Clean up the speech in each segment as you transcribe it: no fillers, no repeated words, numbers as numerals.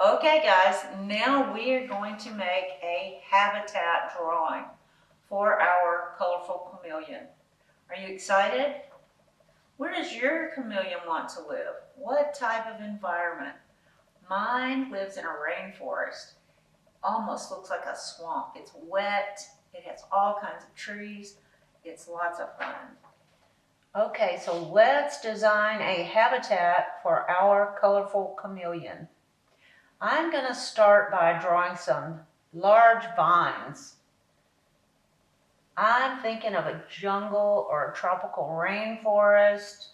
Okay guys, now we are going to make a habitat drawing for our colorful chameleon. Are you excited? Where does your chameleon want to live? What type of environment? Mine lives in a rainforest. Almost looks like a swamp. It's wet, it has all kinds of trees. It's lots of fun. Okay, so let's design a habitat for our colorful chameleon. I'm going to start by drawing some large vines. I'm thinking of a jungle or a tropical rainforest.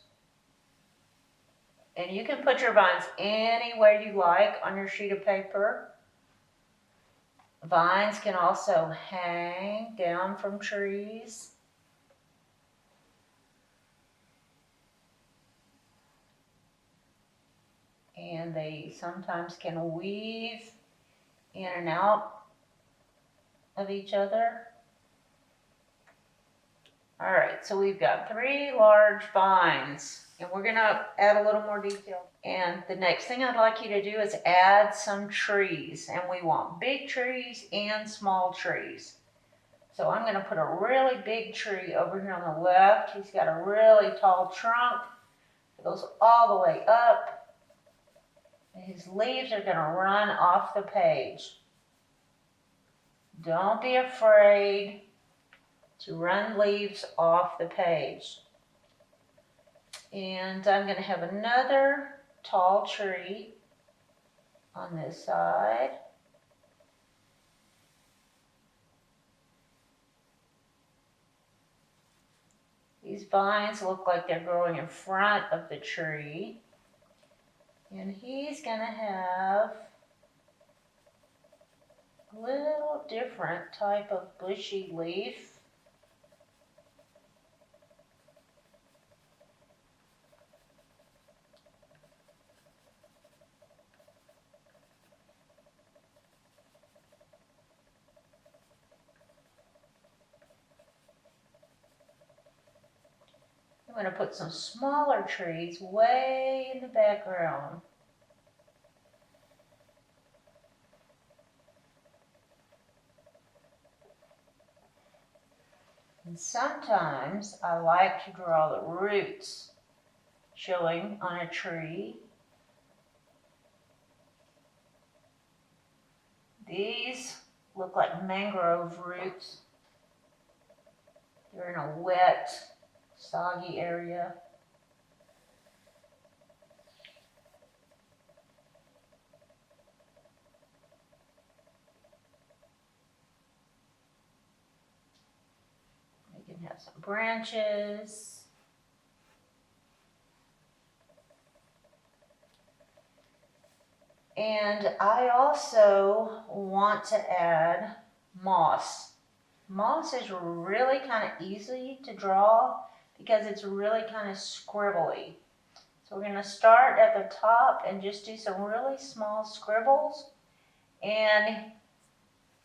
And you can put your vines anywhere you like on your sheet of paper. Vines can also hang down from trees. And they sometimes can weave in and out of each other. All right, so we've got 3 large vines, and we're gonna add a little more detail. And the next thing I'd like you to do is add some trees, and we want big trees and small trees. So I'm gonna put a really big tree over here on the left. He's got a really tall trunk. It goes all the way up. And his leaves are gonna run off the page. Don't be afraid to run leaves off the page. And I'm going to have another tall tree on this side. These vines look like they're growing in front of the tree. And he's going to have a little different type of bushy leaf. I'm going to put some smaller trees way in the background. And sometimes I like to draw the roots showing on a tree. These look like mangrove roots. They're in a wet, soggy area. We can have some branches. And I also want to add moss. Moss is really kind of easy to draw because it's really kind of scribbly. So we're going to start at the top and just do some really small scribbles. And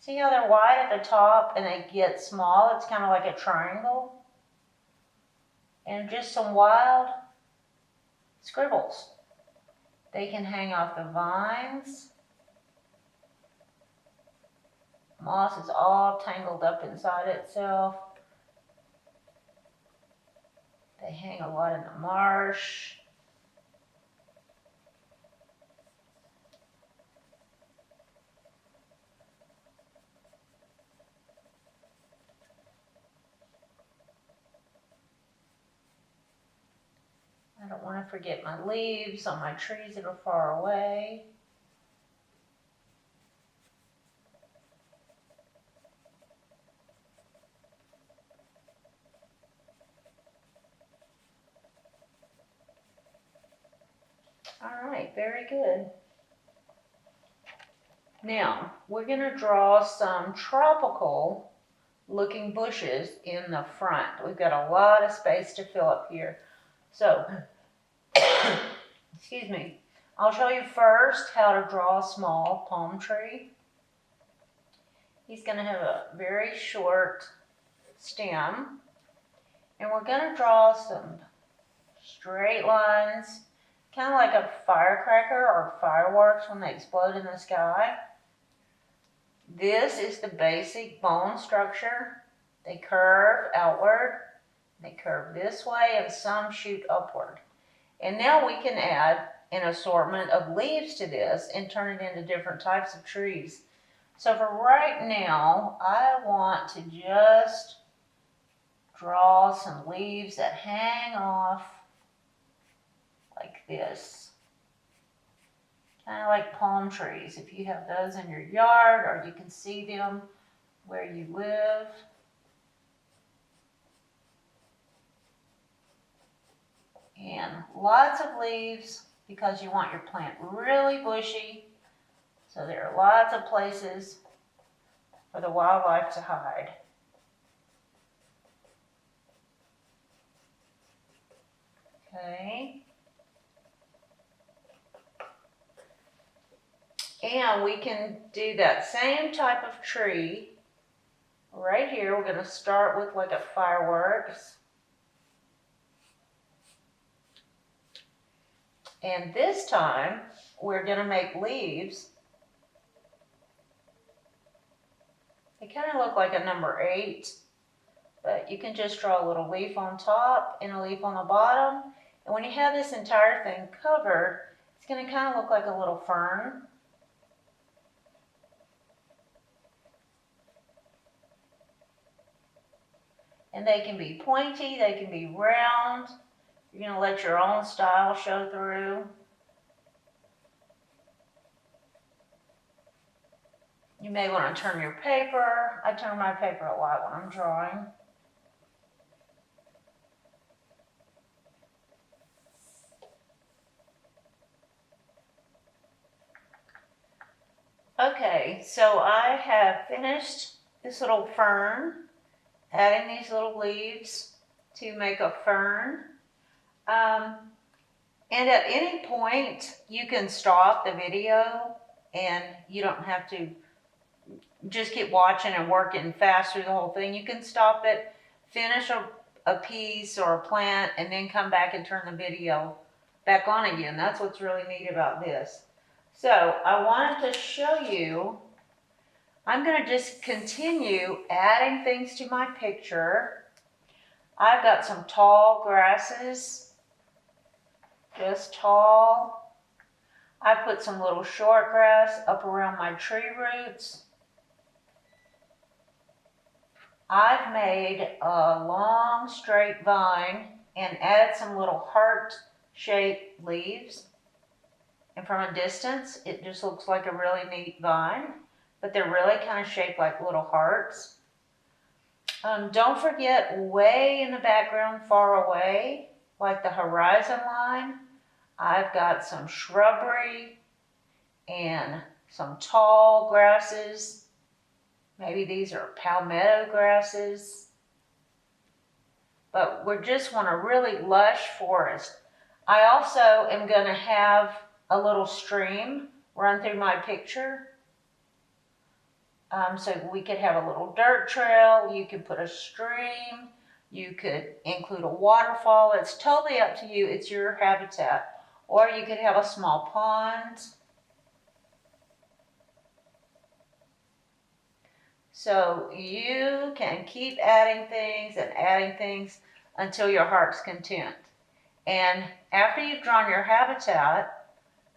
see how they're wide at the top and they get small? It's kind of like a triangle. And just some wild scribbles. They can hang off the vines. Moss is all tangled up inside itself. They hang a lot in the marsh. I don't want to forget my leaves on my trees that are far away. All right, very good. Now, we're going to draw some tropical looking bushes in the front. We've got a lot of space to fill up here. So, excuse me, I'll show you first how to draw a small palm tree. He's going to have a very short stem, and we're going to draw some straight lines kind of like a firecracker or fireworks when they explode in the sky. This is the basic bone structure. They curve outward, they curve this way, and some shoot upward. And now we can add an assortment of leaves to this and turn it into different types of trees. So for right now, I want to just draw some leaves that hang off like this. Kind of like palm trees, if you have those in your yard or you can see them where you live. And lots of leaves because you want your plant really bushy, so there are lots of places for the wildlife to hide. Okay. And we can do that same type of tree right here. We're going to start with like a fireworks. And this time we're going to make leaves. They kind of look like a number 8, but you can just draw a little leaf on top and a leaf on the bottom. And when you have this entire thing covered, it's going to kind of look like a little fern. And they can be pointy, they can be round. You're going to let your own style show through. You may want to turn your paper. I turn my paper a lot when I'm drawing. Okay, so I have finished this little fern, adding these little leaves to make a fern. And at any point, you can stop the video and you don't have to just keep watching and working fast through the whole thing. You can stop it, finish a piece or a plant, and then come back and turn the video back on again. That's what's really neat about this. So I wanted to show you, I'm going to just continue adding things to my picture. I've got some tall grasses, just tall. I put some little short grass up around my tree roots. I've made a long straight vine and added some little heart-shaped leaves. And from a distance, it just looks like a really neat vine, but they're really kind of shaped like little hearts. Don't forget, way in the background, far away, like the horizon line, I've got some shrubbery and some tall grasses. Maybe these are palmetto grasses. But we just want a really lush forest. I also am going to have a little stream run through my picture. So we could have a little dirt trail. You could put a stream. You could include a waterfall. It's totally up to you. It's your habitat. Or you could have a small pond. So you can keep adding things until your heart's content. And after you've drawn your habitat,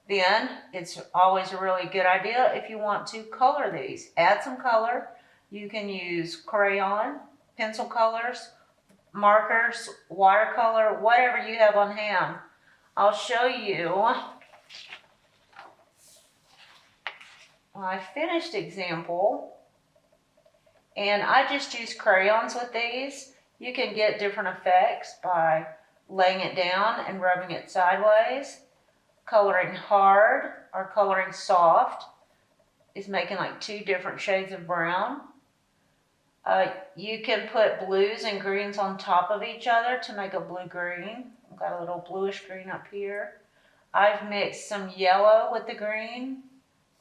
then it's always a really good idea if you want to color these. Add some color. You can use crayon, pencil colors, markers, watercolor, whatever you have on hand. I'll show you my finished example. And I just use crayons with these. You can get different effects by laying it down and rubbing it sideways. Coloring hard or coloring soft is making like 2 different shades of brown. You can put blues and greens on top of each other to make a blue-green. I've got a little bluish green up here. I've mixed some yellow with the green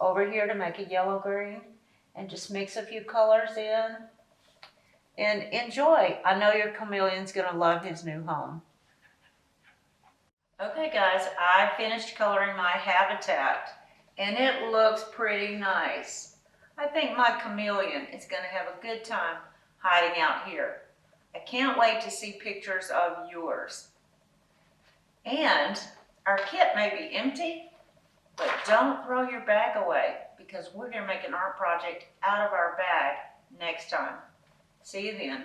over here to make a yellow-green, and just mix a few colors in and enjoy. I know your chameleon's going to love his new home. Okay guys, I finished coloring my habitat and it looks pretty nice. I think my chameleon is going to have a good time hiding out here. I can't wait to see pictures of yours. And our kit may be empty, but don't throw your bag away because we're going to make an art project out of our bag next time. See you then.